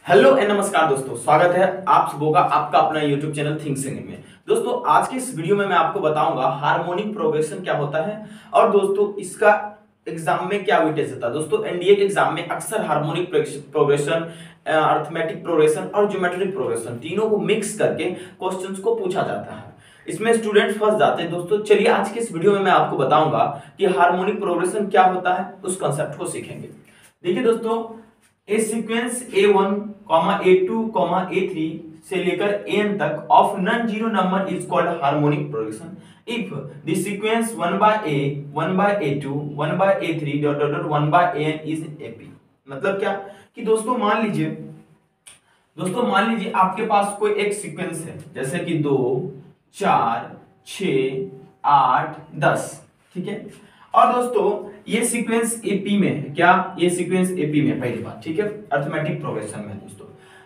Hello and नमस्कार दोस्तों, स्वागत है आप सबों का आपका अपना यूट्यूब चैनल थिंक सिंगिंग में। दोस्तों आज के इस वीडियो में मैं आपको बताऊंगा हार्मोनिक प्रोग्रेशन क्या होता है और दोस्तों इसका एग्जाम में क्या वेटेज होता है। दोस्तों एनडीए के एग्जाम में अक्सर हार्मोनिक प्रोग्रेशन, अरिथमेटिक प्रोग्रेशन और ज्योमेट्रिक प्रोग्रेशन तीनों को मिक्स करके क्वेश्चंस को पूछा जाता है। इसमें स्टूडेंट्स फंस जाते हैं। दोस्तों चलिए आज के इस वीडियो में मैं आपको बताऊंगा कि हार्मोनिक प्रोग्रेशन क्या होता है, उस कंसेप्ट को सीखेंगे। देखिए दोस्तों, ए सीक्वेंस A1, A2, A3 से लेकर An तक of non zero number is called harmonic progression if the sequence 1 by A, 1 by A2, 1 by A3 dot dot dot 1 by An is AP। मतलब क्या कि दोस्तों मान लीजिए आपके पास कोई एक सीक्वेंस है, जैसे कि 2, 4, 6, 8, 10, ठीक है। और दोस्तों ये सीक्वेंस एपी में है। क्या ये सीक्वेंस एपी में? पहली बात, ठीक है, अरिथमेटिक प्रोग्रेशन में। दोस्तों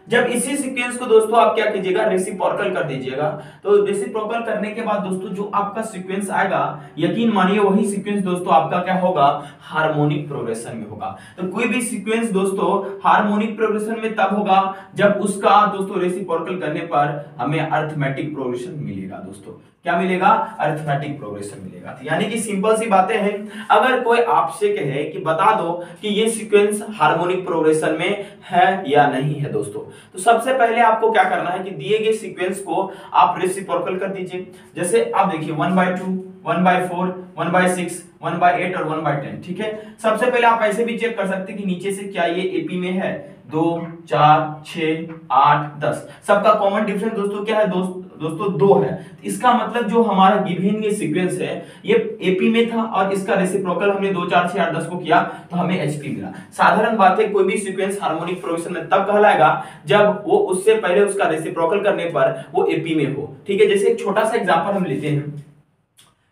जब इसी सीक्वेंस को दोस्तों आप क्या कीजिएगा, रेसिप्रोकल कर दीजिएगा। तो रेसिप्रोकल करने के बाद दोस्तों जो आपका सीक्वेंस आएगा, यकीन मानिए वही सीक्वेंस दोस्तों आपका क्या होगा, हार्मोनिक प्रोग्रेशन में होगा। तो कोई भी सीक्वेंस दोस्तों हार्मोनिक प्रोग्रेशन में तब होगा जब उसका दोस्तों रेसिप्रोकल करने पर हमें अरिथमेटिक प्रोग्रेशन मिलेगा। दोस्तों क्या मिलेगा? अरिथमेटिक प्रोग्रेशन मिलेगा। यानी कि सिंपल सी बातें हैं। अगर कोई आपसे कहे कि बता दो कि ये सीक्वेंस हार्मोनिक प्रोग्रेशन में है या नहीं है दोस्तों, तो सबसे पहले आपको क्या करना है कि दिए गए सीक्वेंस को आप रेसिप्रोकल कर दीजिए। जैसे आप देखिए 1/2, 1/4, 1/6, 1/8 और 1/10, ठीक है। सबसे पहले आप ऐसे भी चेक कर सकते हैं कि नीचे से क्या ये एपी में है। 2, 4, 6, 8, 10 सबका कॉमन डिफरेंस दोस्तों क्या है? दोस्तों 2 है। इसका मतलब जो हमारा गिवन ये सीक्वेंस है ये एपी में था और इसका रेसिप्रोकल हमने 2, 4, 6, 8, 10 को किया तो हमें एचपी मिला। साधारण बात है, कोई भी सीक्वेंस हार्मोनिक प्रोग्रेशन में तब कहलाएगा जब वो उससे पहले उसका रेसिप्रोकल करने पर वो एपी में हो, ठीक है। जैसे एक छोटा सा एग्जांपल हम लेते हैं,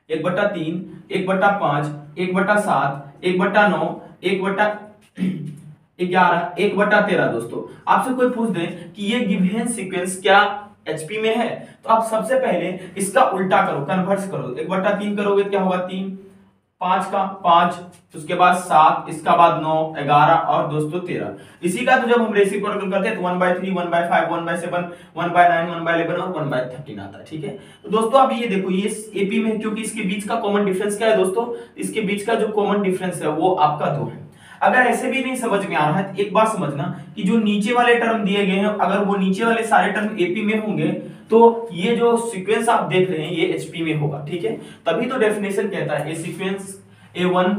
1/3, 1/5, 1/7, 1/9, 1/11, 1/13। दोस्तों आपसे कोई पूछ दे कि ये गिवन सीक्वेंस क्या एचपी में है, तो आप सबसे पहले इसका उल्टा करो, कन्वर्स करो। 1/3 करोगे क्या होगा? 3, 5 का 5, उसके बाद 7, इसका बाद 9, 11 और दोस्तों 13। इसी का तो जब हम रेसिप्रोकल करते हैं तो 1/3, 1/5, 1/7, 1/9, 1/11 और 1/13 आता है, ठीक है। तो दोस्तों अब ये देखो, ये एपी में है क्योंकि इसके बीच का कॉमन डिफरेंस क्या है दोस्तों? इसके बीच का जो कॉमन डिफरेंस है वो आपका 2 है। अगर ऐसे भी नहीं समझ में आ रहा है तो एक बात समझना कि जो नीचे वाले टर्म दिए गए हैं, अगर वो नीचे वाले सारे टर्म एपी में होंगे तो ये जो सीक्वेंस आप देख रहे हैं ये एचपी में होगा, ठीक है। तभी तो डेफिनेशन कहता है ए सीक्वेंस A1,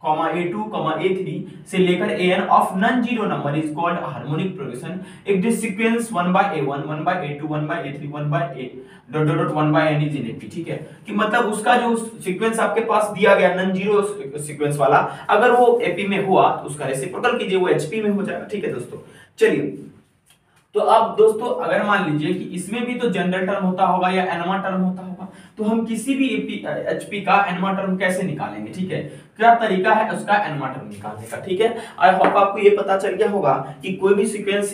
A2, A3 से लेकर An of non zero number is called harmonic progression if this sequence 1/A1, 1/A2, 1/A3, 1/1/N is in AP, ठीक है। कि मतलब उसका जो सीक्वेंस आपके पास दिया गया नॉन जीरो सीक्वेंस वाला, अगर वो एपी में हुआ तो उसका रेसिप्रोकल कीजिए, वो एचपी में हो जाएगा, ठीक है दोस्तों। चलिए, तो अब दोस्तों अगर मान लीजिए कि इसमें भी तो जनरल टर्म होता होगा या एनमा टर्म होता होगा, तो हम किसी भी एचपी का एनमा टर्म कैसे निकालेंगे, ठीक है। क्या तरीका है उसका एनमा टर्म निकालने का, ठीक है। आई होप आपको ये पता चल गया होगा कि कोई भी सीक्वेंस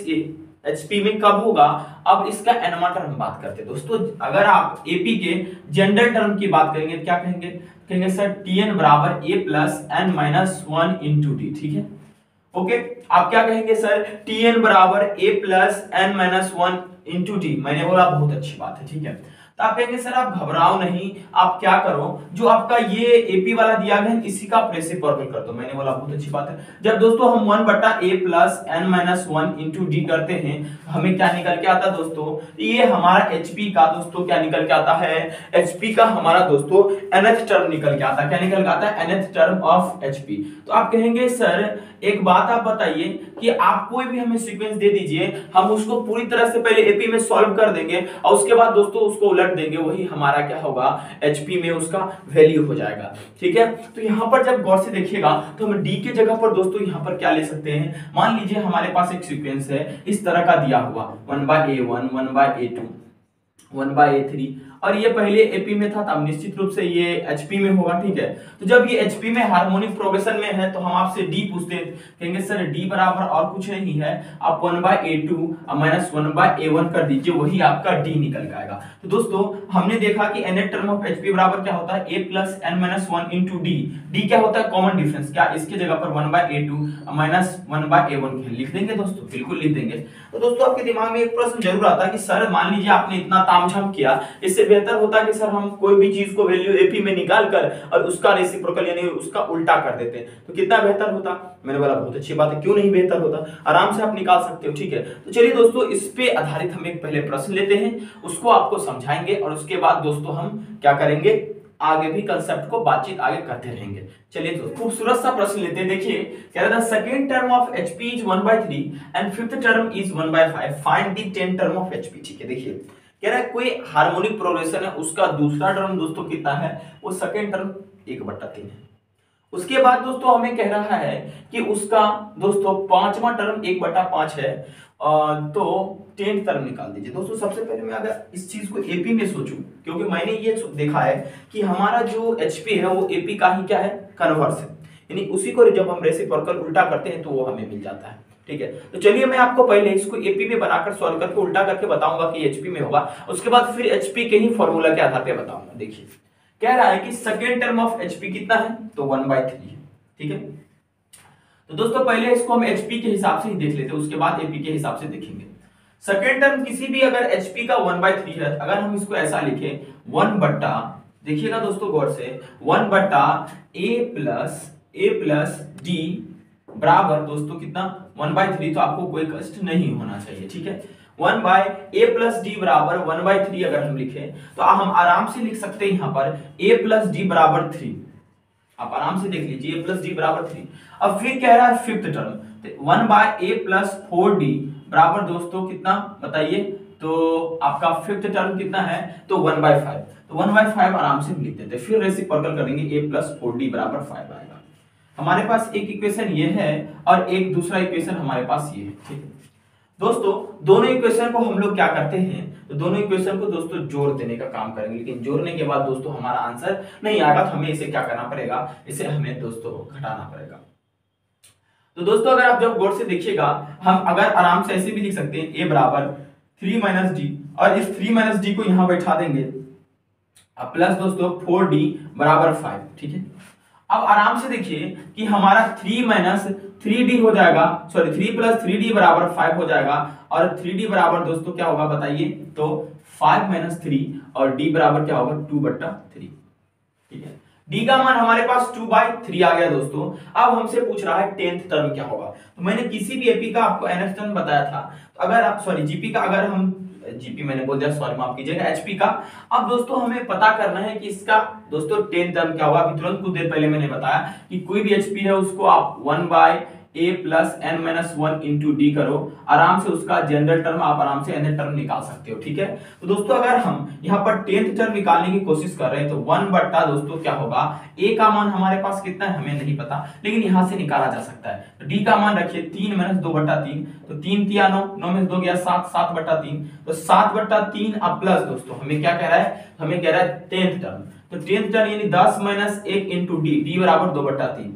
एचपी में कब होगा। अब इसका एनमा टर्म बात करते हैं दोस्तों। अगर आप एपी के जनरल टर्म की बात करेंगे तो क्या कहेंगे सर, Tn बराबर A plus n minus 1 into D, ठीक है। ओके, आप क्या कहेंगे सर, Tn बराबर A plus n minus 1 into D. मैंने बोला बहुत अच्छी बात है, ठीक है। तो आप कहेंगे सर आप घबराओ नहीं, आप क्या करो, जो आपका ये एपी वाला दिया गया है इसी का रेसिप्रोकल कर दो। मैंने बोला बहुत अच्छी बात है। जब दोस्तों हम 1/A plus n minus 1 into D करते हैं हमें क्या निकल के आता है दोस्तों? ये हमारा एचपी का दोस्तों क्या निकल के आता है? एचपी का हमारा दोस्तों nth टर्म निकल के आता है। क्या निकल के आता है? nth term of HP. तो आप कहेंगे सर एक बात आप बताइए कि आप कोई भी हमें सीक्वेंस दे दीजिए, हम उसको पूरी तरह से पहले एपी में सॉल्व कर देंगे और उसके बाद दोस्तों उसको उलट देंगे, वही हमारा क्या होगा, एचपी में उसका वैल्यू हो जाएगा, ठीक है। तो यहां पर जब गौर से देखिएगा तो हम डी के जगह पर दोस्तों यहां पर क्या ले सकते हैं। मान लीजिए हमारे पास एक सीक्वेंस है इस तरह का दिया हुआ 1/A1, 1/A2, 1/A3 और ये पहले एपी में था, तब निश्चित रूप से ये एचपी में होगा। ठीक है, तो जब ये एचपी में हार्मोनिक प्रोग्रेशन में है तो हम आपसे डी पूछते हैं, कहेंगे सर डी बराबर और कुछ नहीं है, आप 1/A2 माइनस 1/A1 कर दीजिए, वही आपका डी निकल के आएगा। तो दोस्तों हमने देखा कि nth टर्म ऑफ एचपी बराबर क्या होता है, a plus n minus 1 into D. D क्या होता है, कॉमन डिफरेंस। क्या इसके जगह पर 1/A2 माइनस 1/A1 लिख देंगे दोस्तों, बिल्कुल लिख देंगे। तो दोस्तों आपके दिमाग में एक प्रश्न जरूर आता है कि सर मान लीजिए आपने इतना तामझाम किया, इससे बेहतर होता कि सर हम कोई भी चीज को वैल्यू एपी में निकाल कर और उसका रेसिप्रोकल यानी उसका उल्टा कर देते हैं, तो कितना बेहतर होता। मैंने बोला बहुत अच्छी बात है, क्यों नहीं बेहतर होता, आराम से आप निकाल सकते हो। ठीक है, तो चलिए दोस्तों इस पे आधारित हम एक पहले प्रश्न लेते हैं, उसको आपको समझाएंगे और उसके बाद दोस्तों हम क्या करेंगे, आगे भी कंसेप्ट को बातचीत आगे करते रहेंगे। चलिए तो खूबसूरत सा प्रश्न लेते हैं। देखिए कह रहा था second term of HP is 1/3 and fifth term is 1/5, find the 10th term of HP. ठीक है, देखिए कह रहा है कोई हार्मोनिक प्रोग्रेशन है, उसका दूसरा टर्म दोस्तों कितना है, वो सेकंड टर्म 1/3 है। उसके बाद दोस्तों हमें कह रहा है कि उसका दोस्तों पांचवा टर्म 1/5 है, तो 10th टर्म निकाल दीजिए। दोस्तों सबसे पहले मैं अगर इस चीज को एपी में सोचूं, क्योंकि मैंने ये देखा है कि हमारा जो एचपी है वो एपी का ही क्या है, कन्वर्स है, यानी उसी को जब हम रेसिप्रोकल उल्टा करते हैं तो वो हमें मिल जाता है। ठीक है, तो चलिए मैं आपको पहले इसको एपी में बनाकर सॉल्व करके उल्टा करके बताऊंगा कि एचपी में होगा, उसके बाद फिर एचपी के ही फॉर्मूला के आधार पे बताऊंगा। देखिए कह रहा है कि सेकेंड टर्म ऑफ एचपी कितना है, तो 1/3 है। ठीक है, तो दोस्तों पहले इसको हम एचपी के हिसाब से ही देख लेते हैं, उसके बाद एपी के हिसाब से देखेंगे। सेकेंड टर्म किसी भी अगर एचपी का 1/3 है, अगर हम इसको ऐसा लिखें 1 बट्टा, देखिएगा दोस्तों गौर से, 1 बट्टा ए प्लस डी बराबर दोस्तों कितना 1/3, तो आपको कोई कष्ट नहीं होना चाहिए। ठीक है, 1/a प्लस डी बराबर 1/3 अगर हम लिखें तो हम आराम से लिख सकते हैं यहाँ पर a प्लस डी बराबर 3, आप आराम से देख लीजिए a प्लस डी बराबर 3। अब फिर कह रहा है फिफ्थ टर्म, तो 1/a प्लस 4d बराबर दोस्तों कितना बताइए, तो आपका फिफ्थ टर्म कितना है, तो 1/5, तो 1/5 आराम से लिख देते हैं, फिर रेसिप्रोकल करेंगे a प्लस 4d बराबर 5 आएगा। हमारे पास एक इक्वेशन ये है और एक दूसरा इक्वेशन हमारे पास ये है। ठीक है दोस्तों, दोनों इक्वेशन को हम लोग क्या करते हैं, तो दोनों इक्वेशन को दोस्तों जोड़ देने का काम करेंगे, लेकिन जोड़ने के बाद दोस्तों हमारा आंसर नहीं आएगा, तो हमें इसे क्या करना पड़ेगा, इसे हमें दोस्तों घटाना पड़ेगा। तो दोस्तों अगर आप जब गौर से देखिएगा, हम अगर आराम से ऐसे भी लिख सकते हैं a बराबर 3 माइनस डी, और इस 3 माइनस डी को यहां बैठा देंगे, अब प्लस दोस्तों 4d बराबर 5। ठीक है, अब आराम से देखिए कि हमारा 3 माइनस 3d हो जाएगा, सॉरी 3 प्लस 3d बराबर 5 हो जाएगा, और 3d बराबर दोस्तों क्या होगा बताइए, तो 5 माइनस 3, और d बराबर क्या होगा 2/3। ठीक है, d का मान हमारे पास 2/3 आ गया दोस्तों। अब हमसे पूछ रहा है 10th टर्म क्या होगा, तो मैंने किसी भी एपी का आपको nth टर्म बताया था, तो अगर आप सॉरी जीपी का, अगर हम जीपी मैंने बोल दिया, सॉरी माफ कीजिएगा, एचपी का। अब दोस्तों हमें पता करना है कि इसका दोस्तों 10th टर्म क्या होगा। अभी तुरंत कुछ देर पहले मैंने बताया कि कोई भी एचपी है उसको आप 1/a plus n minus 1 into D करो, आराम से उसका जनरल टर्म आप आराम से nth टर्म निकाल सकते हो। ठीक है, तो दोस्तों अगर हम यहाँ पर 10th टर्म निकालने की कोशिश कर रहे हैं तो 1 बट्टा दोस्तों क्या होगा, a का मान हमारे पास कितना है हमें नहीं पता, लेकिन यहाँ से निकाला जा सकता है। तो d का मान रखिए 3 माइनस 2/3, तो 3 तिया 9, 9 में 2 गया 7, 7/3, तो 7/3 अब प्लस दोस्तों हमें क्या कह रहा है, हमें कह रहा है 10th टर्म, तो 10th टर्म यानी 10 माइनस 1 इंटू डी, डी बराबर 2/3।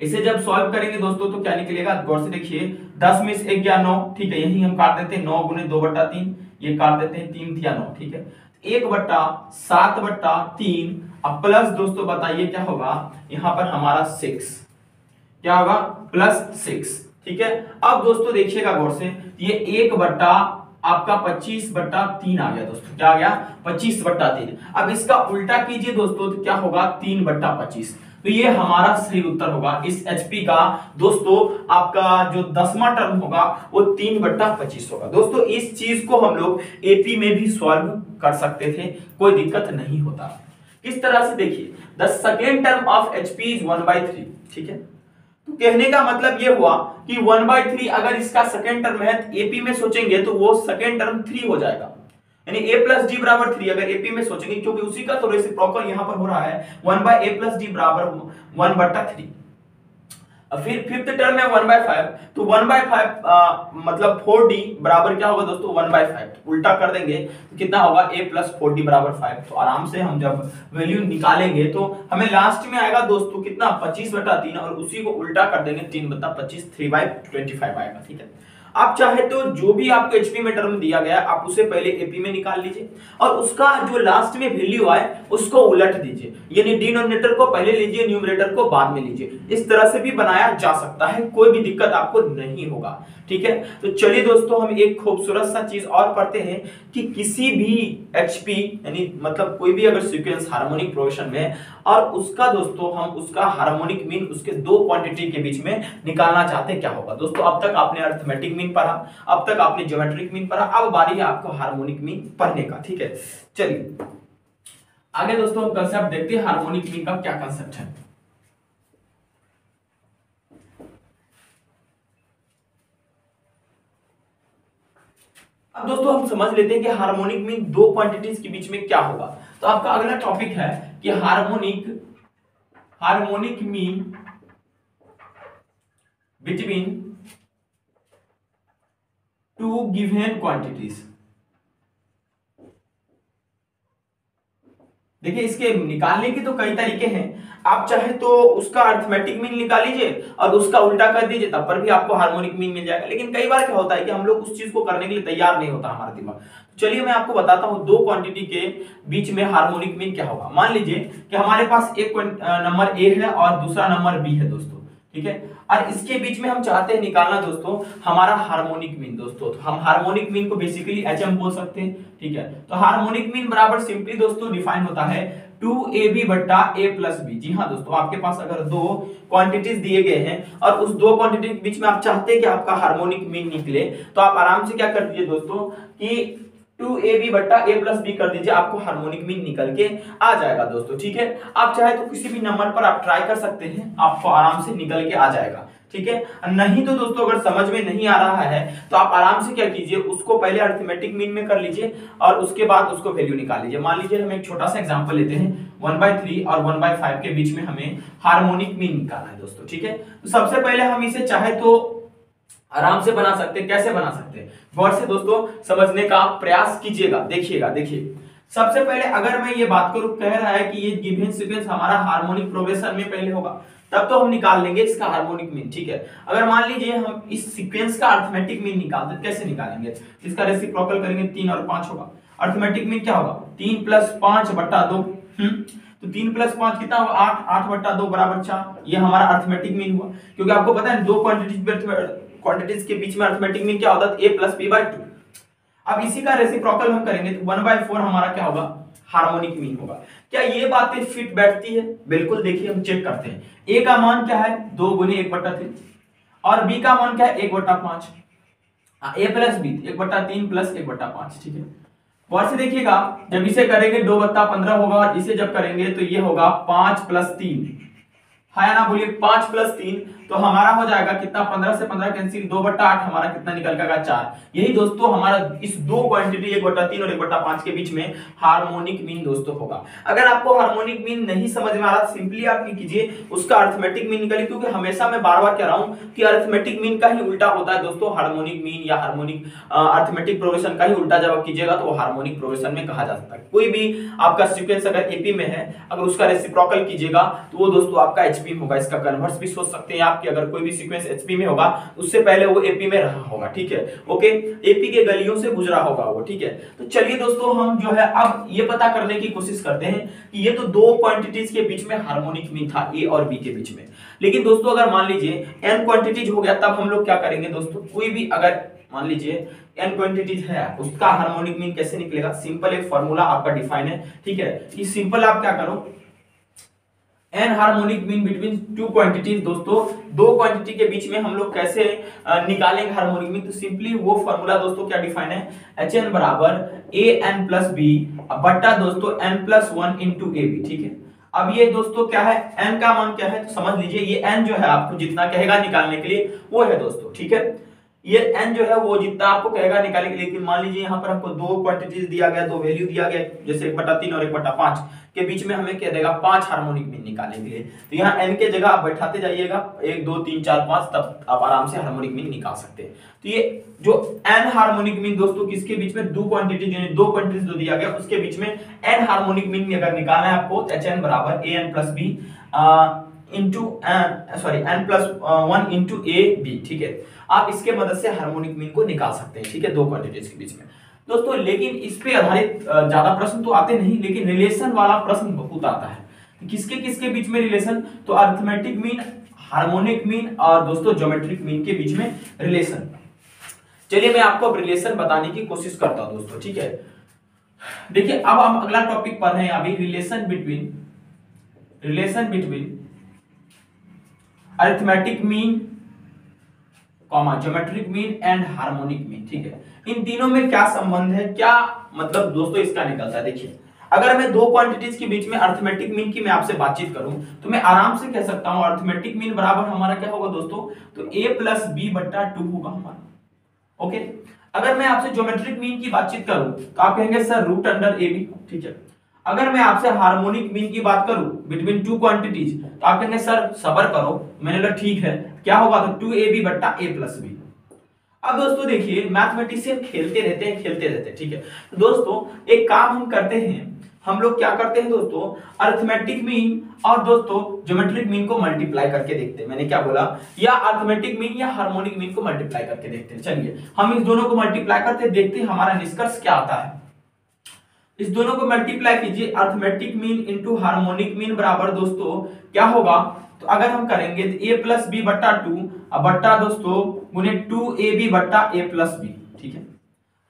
इसे जब सॉल्व करेंगे दोस्तों तो क्या निकलेगा, गौर से देखिए, 10 में से 1 गया 9, ठीक है, यही हम काट देते हैं, 9 गुने 2/3, ये काट देते हैं 3 थिया 9। ठीक है, 1/7/3, अब प्लस दोस्तों बताइए क्या होगा, यहाँ पर हमारा 6 क्या होगा, प्लस 6। ठीक है, अब दोस्तों देखिएगा गौर से, ये 1 बट्टा आपका 25/3 आ गया दोस्तों, क्या आ गया 25/3। अब इसका उल्टा कीजिए दोस्तों तो क्या होगा 3/25, तो ये हमारा सही उत्तर होगा। इस एचपी का दोस्तों आपका जो 10वां टर्म होगा वो 3/25 होगा। दोस्तों इस चीज को हम लोग एपी में भी सॉल्व कर सकते थे, कोई दिक्कत नहीं होता। किस तरह से देखिए, the second term of HP is 1/3। ठीक है, तो कहने का मतलब ये हुआ कि 1/3 अगर इसका सेकेंड टर्म है, एपी में सोचेंगे तो वो सेकेंड टर्म 3 हो जाएगा, यानी a प्लस डी बराबर 3 अगर एपी में सोचेंगे, क्योंकि उसी का तो रेसिप्रोकल यहां पर हो रहा है, 1/a प्लस डी बराबर 1/3। फिर फिफ्थ टर्म है 1/5, तो 1/5 मतलब 4d बराबर क्या होगा दोस्तों 1/5, उल्टा कर देंगे तो कितना होगा a प्लस 4d बराबर 5। तो आराम से हम जब वैल्यू निकालेंगे तो हमें लास्ट में आएगा दोस्तों कितना 25/3, और उसी को उल्टा कर देंगे 3/25 3/25 आएगा। ठीक है, आप चाहे तो जो भी आपको एचपी में टर्म दिया गया आप उसे पहले एपी में निकाल लीजिए और उसका जो लास्ट में वैल्यू आए उसको उलट दीजिए, यानी डिनोमिनेटर को पहले लीजिए न्यूमरेटर को बाद में लीजिए। इस तरह से भी बनाया जा सकता है, कोई भी दिक्कत आपको नहीं होगा। ठीक है, तो चलिए दोस्तों हम एक खूबसूरत सा चीज और पढ़ते हैं कि किसी भी एचपी यानी मतलब कोई भी अगर सीक्वेंस हार्मोनिक प्रोग्रेशन में है और उसका दोस्तों हम उसका हार्मोनिक मीन उसके दो क्वांटिटी के बीच में निकालना चाहते हैं क्या होगा। दोस्तों अब तक आपने अरिथमेटिक मीन पढ़ा, अब तक आपने ज्योमेट्रिक मीन पढ़ा, अब बारी है आपको हार्मोनिक मीन पढ़ने का। ठीक है, चलिए आगे दोस्तों हम कंसेप्ट देखते हैं हार्मोनिक मीन का क्या कंसेप्ट है। अब दोस्तों हम समझ लेते हैं कि हार्मोनिक मीन दो क्वांटिटीज के बीच में क्या होगा। तो आपका अगला टॉपिक है कि harmonic mean between two given quantities. देखिए इसके निकालने के तो कई तरीके हैं, आप चाहे तो उसका अरिथमेटिक मीन निकाल लीजिए और उसका उल्टा कर दीजिए, तब पर भी आपको हार्मोनिक मीन मिल जाएगा। लेकिन कई बार क्या होता है कि हम लोग उस चीज को करने के लिए तैयार नहीं होता हमारा दिमाग। चलिए मैं आपको बताता हूं दो क्वांटिटी के बीच में हार्मोनिक मीन क्या होगा। मान लीजिए कि हमारे पास एक नंबर ए है और दूसरा नंबर बी है दोस्तों। ठीक है, और इसके बीच में हम चाहते हैं निकालना दोस्तों हमारा हार्मोनिक मीन। दोस्तों तो हम हार्मोनिक मीन को बेसिकली एचएम बोल सकते हैं। ठीक है, तो हार्मोनिक मीन बराबर सिंपली दोस्तों डिफाइन होता है 2ab बट्टा a प्लस बी। जी हाँ दोस्तों, आपके पास अगर दो क्वांटिटीज दिए गए हैं और उस दो क्वांटिटी के बीच में आप चाहते हैं कि आपका हार्मोनिक मीन निकले, तो आप आराम से क्या कर दीजिए दोस्तों कि 2ab बट्टा a प्लस बी कर दीजिए, आपको हार्मोनिक मीन निकल के आ जाएगा दोस्तों। ठीक है, आप चाहे तो किसी भी नंबर पर आप ट्राई कर सकते हैं, आपको आराम से निकल के आ जाएगा। ठीक है, नहीं तो दोस्तों अगर समझ में नहीं आ रहा है तो आप आराम से क्या कीजिए उसको पहले अरिथमेटिक मीन में कर लीजिए और उसके बाद उसको वैल्यू निकाल लीजिए। मान लीजिए हम एक छोटा सा एग्जांपल लेते हैं 1/3 और 1/5 के बीच में हमें हार्मोनिक मीन निकालना है दोस्तों। ठीक है, तो सबसे पहले हम इसे चाहे तो आराम से बना सकते हैं। कैसे बना सकते हैं, गौर से दोस्तों समझने का प्रयास कीजिएगा। देखिए सबसे पहले अगर मैं ये बात करूं, कह रहा है कि ये गिवन सीक्वेंस हमारा हार्मोनिक प्रोग्रेशन में पहले होगा, तब तो हम निकाल लेंगे इसका हार्मोनिक मीन। ठीक है, अगर मान लीजिए हम इस सीक्वेंस का अरिथमेटिक मीन निकालते, कैसे निकालेंगे, इसका रेसिप्रोकल करेंगे 3 और 5 होगा। अरिथमेटिक मीन क्या होगा 3 + 5/2। तो 3 + 5 कितना होगा 8, 8/2 बराबर 4। ये हमारा अरिथमेटिक मीन हुआ, क्योंकि आपको पता है दो क्वांटिटीज के बीच में अरिथमेटिक मीन क्या होता है a + b/2। अब इसी का रेसिप्रोकल हम करेंगे तो 1/4 हमारा क्या होगा हार्मोनिक मीन होगा। क्या ये बातें फिट बैठती है? बिल्कुल, देखिए हम चेक करते हैं। a का मान क्या है 2 × 1/3 और b का मान क्या है 1/5। a + b 1/3 + 1/5। ठीक है, गौर से देखिएगा, जब इसे करेंगे 2/15 होगा और इसे जब करेंगे तो ये होगा 5 + 3 है ना, बोलिए 5 + 3 तो हमारा हो जाएगा कितना 15 से 15 कैंसिल 2/8 हमारा कितना निकल जाएगा 4। यही दोस्तों हमारा इस दो क्वांटिटी 1/3 और 1/5 के बीच में हार्मोनिक मीन दोस्तों होगा। अगर आपको हार्मोनिक मीन नहीं समझ में आ रहा, सिंपली आप कीजिए उसका अरिथमेटिक मीन निकालिए, क्योंकि हमेशा मैं बार-बार कह रहा हूं कि अरिथमेटिक मीन का ही उल्टा होता है दोस्तों हार्मोनिक मीन, या हार्मोनिक अरिथमेटिक प्रोग्रेशन का ही उल्टा जब आप कीजिएगा तो वो हार्मोनिक प्रोग्रेशन में कहा जा सकता है। कोई भी आपका सीक्वेंस अगर एपी में है, अगर उसका रेसिप्रोकल कीजिएगा तो वो दोस्तों आपका एचपी होगा। इसका कन्वर्स भी सोच सकते हैं आप कि अगर कोई भी सीक्वेंस एचपी में होगा उससे पहले वो एपी में रहा होगा। ठीक है, ओके, एपी के गलियों से गुजरा होगा वो। ठीक है, तो चलिए दोस्तों हम जो है अब ये पता करने की कोशिश करते हैं कि ये तो दो क्वांटिटीज के बीच में हार्मोनिक मीन था ए और बी के बीच में। लेकिन दोस्तों अगर मान लीजिए n क्वांटिटीज हो गया, तब हम लोग क्या करेंगे दोस्तों, कोई भी अगर मान लीजिए n क्वांटिटीज है उसका हार्मोनिक मीन कैसे निकलेगा। सिंपल एक फार्मूला आपका डिफाइन है। ठीक है, ये सिंपल आप क्या करो n harmonic mean between two quantities. दोस्तों दो क्वांटिटी के बीच में हम लोग कैसे निकालेंगे हार्मोनिक मीन, तो सिंपली वो फार्मूला दोस्तों क्या डिफाइन है hn बराबर an + b बट्टा दोस्तों n + 1 * ab। ठीक है, अब ये दोस्तों क्या है n का मान क्या है, तो समझ लीजिए ये n जो है आपको जितना कहेगा निकालने के लिए वो है दोस्तों। ठीक है, ये n जो है वो जितना आपको कहेगा निकालने के लिए, लेकिन मान लीजिए यहाँ पर हमको दो क्वांटिटीज दिया गया, दो वैल्यू दिया गया, जैसे 1/3 और 1/5 के बीच में हमें कह देगा 5 हार्मोनिक मीन निकालने के लिए। तो यहाँ n के जगह आप बैठाते जाइएगा 1 2 3 4 5, तब आप आराम से हार्मोनिक मीन निकाल सकते हैं। तो ये जो n हार्मोनिक मीन दोस्तों किसके बीच में, दो क्वांटिटीज जो दिया गया उसके बीच में n हार्मोनिक मीन अगर निकालना है आपको, hn बराबर an plus B into n plus 1 into A B, ठीक है। आप इसके मदद से हार्मोनिक मीन को निकाल सकते हैं, ठीक है, दो क्वांटिटीज के बीच में दोस्तों। लेकिन इस पे आधारित ज्यादा प्रश्न तो आते नहीं, लेकिन रिलेशन वाला प्रश्न बहुत आता है। किसके किसके बीच में रिलेशन, तो अरिथमेटिक मीन, हार्मोनिक मीन और दोस्तों ज्योमेट्रिक मीन के बीच में रिलेशन। चलिए मैं आपको अब रिलेशन बताने की कोशिश करता हूं दोस्तों, ठीक है। देखिए अब हम अगला टॉपिक पढ़ रहे हैं अभी, relation between arithmetic mean comma geometric mean and harmonic mean, ठीक है। इन तीनों में क्या संबंध है, क्या मतलब दोस्तों इसका निकलता है। देखिए अगर मैं दो क्वांटिटीज के बीच में अरिथमेटिक मीन की मैं आपसे बातचीत करूं तो मैं आराम से कह सकता हूं अरिथमेटिक मीन बराबर हमारा क्या होगा दोस्तों, तो a प्लस बी बट्टा 2 होगा हमारा, ओके। अगर मैं आपसे ज्योमेट्रिक मीन की बातचीत करूं तो आप कहेंगे sir root under A B, ठीक है। अगर मैं आपसे हार्मोनिक मीन की बात करूं बिटवीन टू क्वांटिटीज तो आप कहेंगे सर सबर करो, मैंने बोला ठीक है, क्या होगा, तो 2ab बट्टा a प्लस बी। अब दोस्तों देखिए मैथमेटिशियन खेलते रहते हैं, ठीक है। तो दोस्तों एक काम हम करते हैं, हम लोग क्या करते हैं दोस्तों, अरिथमेटिक मीन और दोस्तों ज्योमेट्रिक मीन को मल्टीप्लाई करके देखते हैं। मैंने क्या बोला, या अरिथमेटिक मीन या हार्मोनिक मीन को मल्टीप्लाई करके देखते हैं। चलिए हम इस दोनों को मल्टीप्लाई करते हैं, देखते हैं हमारा निष्कर्ष क्या आता है। इस दोनों को मल्टीप्लाई कीजिए, arithmetic mean into harmonic mean बराबर दोस्तों क्या होगा, तो अगर हम करेंगे तो a प्लस बी बट्टा 2 बट्टा दोस्तों गुने 2ab बट्टा a प्लस बी, ठीक है।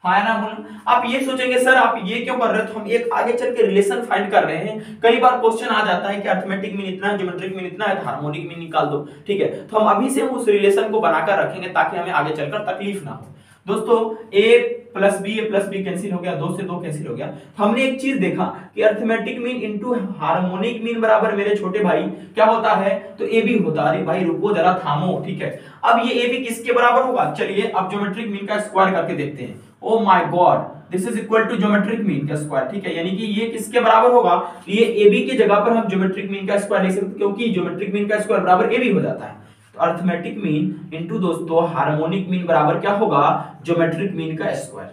हाँ है ना बोलो। आप ये सोचेंगे सर आप ये क्यों कर रहे हो, तो हम एक आगे चल के रिलेशन फाइंड कर रहे हैं। कई बार क्वेश्चन आ जाता है कि अरिथमेटिक मीन इतना है, ज्योमेट्रिक मीन इतना है, तो हार्मोनिक मीन निकाल दो, ठीक है। तो हम अभी से उस रिलेशन को बनाकर रखेंगे ताकि हमें आगे चलकर तकलीफ ना हो। दोस्तों a प्लस बी कैंसिल हो गया, 2 से 2 कैंसिल हो गया। हमने एक चीज देखा कि arithmetic mean into harmonic mean बराबर मेरे छोटे भाई क्या होता है, तो ए बी होता है। अरे भाई रुको जरा थामो, ठीक है। अब ये ए बी किसके बराबर होगा, चलिए अब ज्योमेट्रिक मीन का स्क्वायर करके देखते हैं। Oh my God, this is equal to geometric mean का स्क्वायर, ठीक है। यानी कि ये किसके बराबर होगा, ये ए बी की जगह पर हम ज्योमेट्रिक मीन का स्क्वायर लिख सकते हैं, क्योंकि ज्योमेट्रिक मीन का स्क्वायर बराबर ए बी हो जाता है। तो अरिथमेटिक मीन इनटू दोस्तों हार्मोनिक मीन बराबर क्या होगा, ज्योमेट्रिक मीन का स्क्वायर।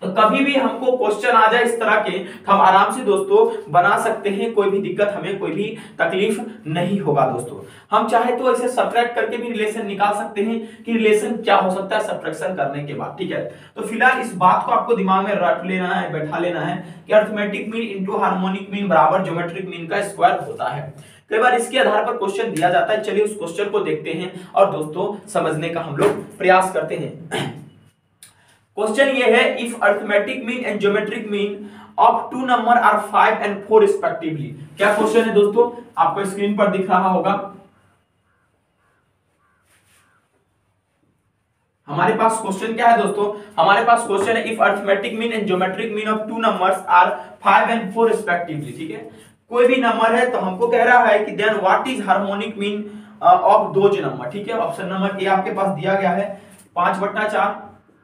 तो कभी भी हमको क्वेश्चन आ जाए इस तरह के तो हम आराम से दोस्तों बना सकते हैं, कोई भी दिक्कत हमें कोई भी तकलीफ नहीं होगा दोस्तों। हम चाहे तो ऐसे सब्ट्रैक्ट करके भी रिलेशन निकाल सकते हैं कि रिलेशन क्या हो सकता है सब्ट्रैक्शन करने के बाद, ठीक है। तो फिलहाल इस बात को आपको दिमाग में रट लेना है, बैठा लेना है कि arithmetic mean into harmonic mean बराबर ज्योमेट्रिक मीन का स्क्वायर होता है। कई बार इसके आधार पर क्वेश्चन दिया जाता है। चलिए उस क्वेश्चन को देखते हैं और दोस्तों समझने का हम लोग प्रयास करते हैं। क्वेश्चन ये है, if arithmetic mean and geometric mean of two number are 5 and 4 respectively. क्या क्वेश्चन है दोस्तों, आपको स्क्रीन पर दिख रहा होगा। हमारे पास क्वेश्चन क्या है दोस्तों, हमारे पास क्वेश्चन है if arithmetic mean and geometric mean of two numbers are 5 and 4 respectively, ठीक है। कोई भी नंबर है तो हमको कह रहा है कि then what is harmonic mean of those number, ठीक है। ऑप्शन नंबर ए आपके पास दिया गया है 5/4,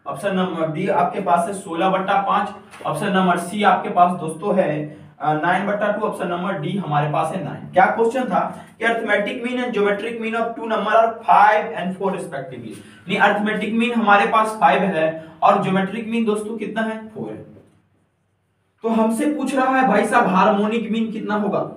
ऑप्शन नंबर डी आपके पास है 16/5, ऑप्शन नंबर सी आपके पास दोस्तों है 9/2, ऑप्शन नंबर डी हमारे पास है 9। क्या क्वेश्चन था कि arithmetic mean and geometric mean of two number are 5 and 4 respectively. नहीं अरिथमेटिक मीन हमारे पास 5 है और ज्योमेट्रिक मीन दोस्तों कितना है, 4 है। तो हमसे पूछ रहा है भाई साहब हार्मोनिक मीन कितना होगा।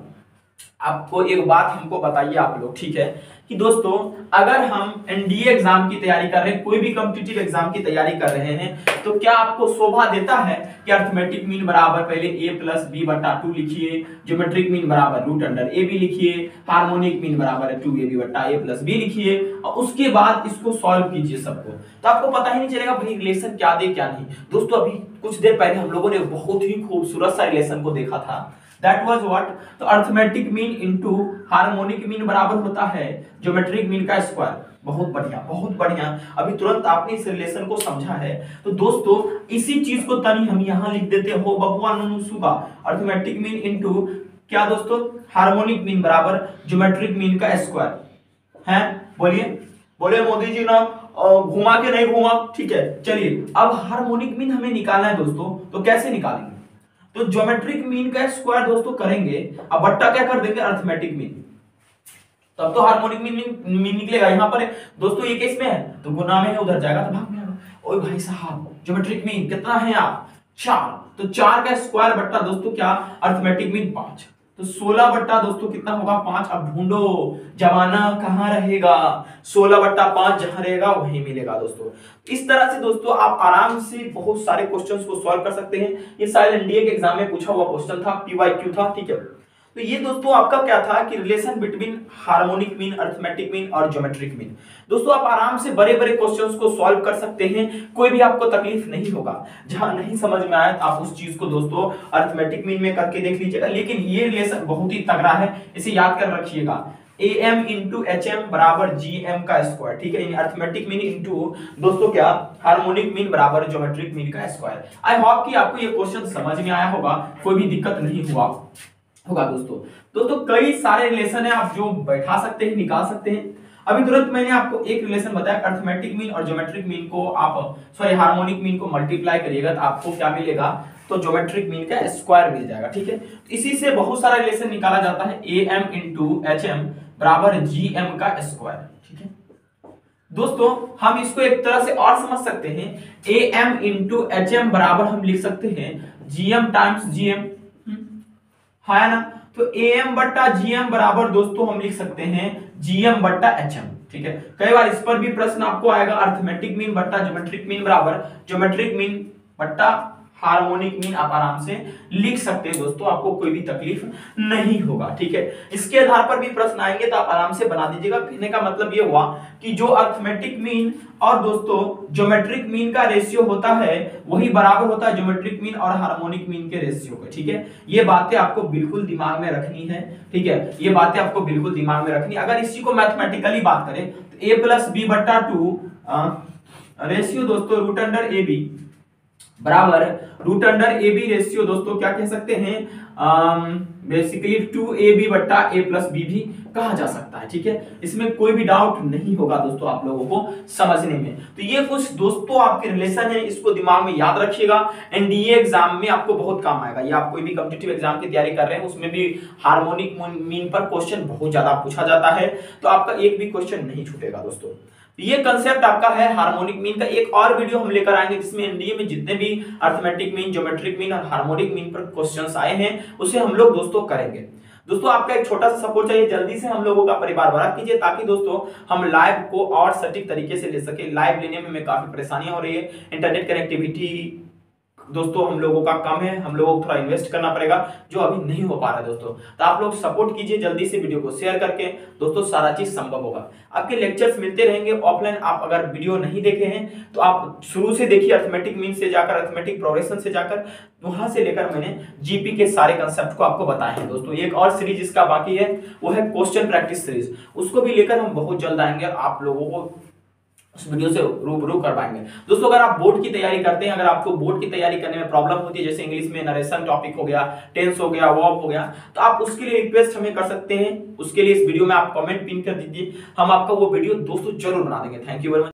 आपको एक बात हमको बताइए आप लोग, ठीक है, कि दोस्तों अगर हम एनडीए एग्जाम की तैयारी कर रहे हैं, कोई भी कॉम्पिटिटिव एग्जाम की तैयारी कर रहे हैं, तो क्या आपको शोभा देता है कि अरिथमेटिक मीन बराबर पहले a प्लस बी बट्टा 2 लिखिए, ज्योमेट्रिक मीन बराबर रूट अंडर ए बी लिखिए, हार्मोनिक मीन बराबर है 2ab बट्टा a प्लस बी लिखिए और उसके बाद इसको सॉल्व कीजिए सबको, तो आपको पता ही नहीं चलेगा भाई रिलेशन क्या दे क्या नहीं। दोस्तों अभी कुछ देर पहले हम लोगों ने बहुत ही खूबसूरत सा रिलेशन को देखा था, दैट वाज व्हाट, तो arithmetic mean into harmonic mean बराबर होता है ज्योमेट्रिक मीन का स्क्वायर। बहुत बढ़िया बहुत बढ़िया, अभी तुरंत आपने इस रिलेशन को समझा है। तो दोस्तों इसी चीज को तनी हम यहां लिख देते हो बबुआ नुनु सुगा, अरिथमेटिक मीन इनटू क्या दोस्तों हार्मोनिक मीन बराबर ज्योमेट्रिक मीन का स्क्वायर है। बोलिए बोलिए मोदी जी ना घुमा के नहीं घुमा, ठीक है। चलिए अब हार्मोनिक मीन हमें निकालना है दोस्तों, तो कैसे निकालेंगे? तो ज्योमेट्रिक मीन का स्क्वायर दोस्तों करेंगे, अब बट्टा क्या कर देंगे अर्थमेटिक मीन, तब तो हार्मोनिक मीन निकलेगा। यहाँ पर दोस्तों ये केस में है तो गुना में है, उधर जाएगा तो भाग में आएगा। ओए भाई साहब ज्योमेट्रिक मीन कितना है आप 4, तो 4 का स्क्वायर बट्टा दोस्तों क्या अर्थमेटिक मीन 5, तो 16 बट्टा दोस्तों कितना होगा 5। अब ढूंढो जमाना कहां रहेगा, 16 बट्टा 5 जहां रहेगा वहीं मिलेगा दोस्तों। इस तरह से दोस्तों आप आराम से बहुत सारे क्वेश्चंस को सॉल्व कर सकते हैं। ये शायद एनडीए के एग्जाम में पूछा हुआ क्वेश्चन था, पीवाईक्यू था, ठीक है। तो ये दोस्तों आपका क्या था कि relation between harmonic mean, arithmetic mean और ज्योमेट्रिक मीन। दोस्तों आप आराम से बड़े बड़े क्वेश्चंस को सॉल्व कर सकते हैं, कोई भी आपको तकलीफ नहीं होगा। जहां नहीं समझ में आया तो आप उस चीज को दोस्तों अर्थमेटिक मीन में करके देख लीजिएगा, लेकिन ये रिलेशन बहुत ही तगड़ा है, इसे याद कर रखिएगा। am इंटू एच एम बराबर जी एम का स्क्वायर, ठीक है। अर्थमेटिक मीन इंटू दोस्तों क्या हार्मोनिक मीन बराबर ज्योमेट्रिक मीन का स्क्वायर। आई होप कि आपको ये क्वेश्चन समझ में आया होगा, कोई भी दिक्कत नहीं होगा दोस्तों कई सारे रिलेशन है आप जो बैठा सकते हैं, निकाल सकते हैं। अभी तुरंत मैंने आपको एक रिलेशन बताया, अर्थमेटिक मीन और ज्योमेट्रिक मीन को आप हार्मोनिक मीन को मल्टीप्लाई करिएगा तो आपको क्या मिलेगा, तो ज्योमेट्रिक मीन का स्क्वायर मिल जाएगा, ठीक है। इसी से बहुत सारा रिलेशन निकाला जाता है, am इंटू एच एम बराबर जी एम का स्क्वायर, ठीक है। दोस्तों हम इसको एक तरह से और समझ सकते हैं, am इंटू एच एम बराबर हम लिख सकते हैं gm टाइम्स gm, है ना। तो am बट्टा gm बराबर दोस्तों हम लिख सकते हैं gm बट्टा hm, ठीक है। कई बार इस पर भी प्रश्न आपको आएगा, अर्थमेटिक मीन बट्टा ज्योमेट्रिक मीन बराबर ज्योमेट्रिक मीन बट्टा हार्मोनिक मीन आप आराम से लिख सकते हैं दोस्तों, आपको कोई भी तकलीफ नहीं होगा, ठीक है। इसके आधार पर भी प्रश्न आएंगे तो आप आराम से बना दीजिएगा। कहने का मतलब ये हुआ कि जो अर्थमेटिक मीन और दोस्तों ज्योमेट्रिक मीन का रेशियो होता है वही बराबर होता है ज्योमेट्रिक मीन और हार्मोनिक मीन के रेशियो का, ठीक है। ये बातें आपको बिल्कुल दिमाग में रखनी है, ठीक है। ये बातें आपको बिल्कुल दिमाग में रखनी। अगर इसी को मैथमेटिकली बात करें तो a प्लस बी बट्टा 2 रेशियो दोस्तों रूट अंडर ए बी बराबर root under A B ratio दोस्तों क्या कह सकते हैं, बेसिकली 2ab बट्टा a प्लस बी भी कहा जा सकता है, ठीक है। इसमें कोई भी डाउट नहीं होगा दोस्तों आप लोगों को समझने में। तो ये कुछ दोस्तों आपके रिलेशन है, इसको दिमाग में याद रखिएगा, एनडीए एग्जाम में आपको बहुत काम आएगा। ये आप कोई भी कॉम्पिटिटिव एग्जाम की तैयारी कर रहे हैं उसमें भी हार्मोनिक मीन पर क्वेश्चन बहुत ज्यादा पूछा जाता है, तो आपका एक भी क्वेश्चन नहीं छूटेगा दोस्तों। ये कंसेप्ट आपका है हार्मोनिक मीन का। एक और वीडियो हम लेकर आएंगे जिसमें एनडीए में जितने भी अर्थमेटिक मीन, ज्योमेट्रिक मीन और हार्मोनिक मीन पर क्वेश्चंस आए हैं उसे हम लोग दोस्तों करेंगे। दोस्तों आपका एक छोटा सा सपोर्ट चाहिए, जल्दी से हम लोगों का परिवार बड़ा कीजिए ताकि दोस्तों हम लाइव को और सटीक तरीके से ले सके। लाइव लेने में हमें काफी परेशानियां हो रही है, इंटरनेट कनेक्टिविटी दोस्तों हम लोगों का कम है, हम लोगों को थोड़ा इन्वेस्ट करना पड़ेगा जो अभी नहीं हो पा रहा है दोस्तों। तो आप लोग सपोर्ट कीजिए जल्दी से, वीडियो को शेयर करके दोस्तों सारा चीज संभव होगा। आपके लेक्चर्स मिलते रहेंगे ऑफलाइन। आप अगर वीडियो नहीं देखे हैं तो आप शुरू से देखिए, अर्थमेटिक मीन से जाकर अर्थमेटिक प्रोग्रेशन से जाकर वहां से लेकर मैंने जीपी के सारे कंसेप्ट को आपको बताए हैं दोस्तों। एक और सीरीज इसका बाकी है वो है क्वेश्चन प्रैक्टिस सीरीज, उसको भी लेकर हम बहुत जल्द आएंगे, आप लोगों को उस वीडियो से रूबरू करवाएंगे दोस्तों। अगर आप बोर्ड की तैयारी करते हैं, अगर आपको बोर्ड की तैयारी करने में प्रॉब्लम होती है, जैसे इंग्लिश में नरेशन टॉपिक हो गया, टेंस हो गया, वर्ब हो गया, तो आप उसके लिए रिक्वेस्ट हमें कर सकते हैं। उसके लिए इस वीडियो में आप कमेंट पिन कर दीजिए, हम आपका वो वीडियो दोस्तों जरूर बना देंगे। Thank you very much.